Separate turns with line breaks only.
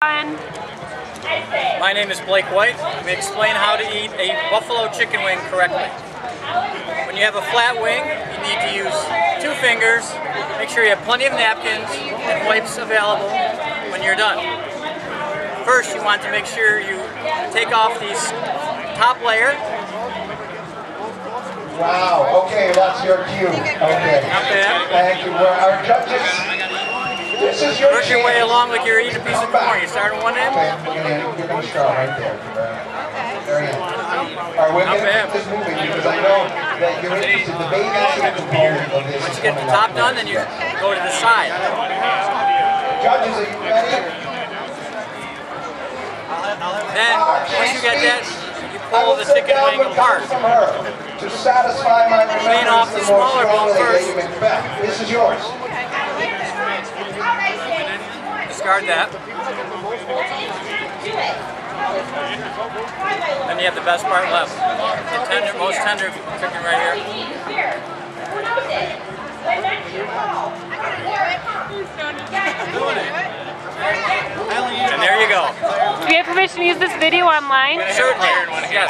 My name is Blake White. We explain how to eat a buffalo chicken wing correctly. When you have a flat wing, you need to use 2 fingers. Make sure you have plenty of napkins and wipes available when you're done. First, you want to make sure you take off the top layer.
Wow, okay, that's your cue. Okay.
Not bad.
Thank you. Our judges, this is your
Work your way along like you're eating a piece of corn. You start on one end.
Okay, you're going to start right there. Very end. All right, we're going to keep this moving because I know that you're interested. The baby component of this.
Once you get the top done, then you go to the side.
Judges, are you ready?
Then, once you get that, you pull the chicken wing apart.
To satisfy my
Clean off the smaller bone first.
This is yours.
Discard that. Then you have the best part left. The most tender chicken right here. And there you go.
Do we have permission to use this video online?
Certainly. Yes.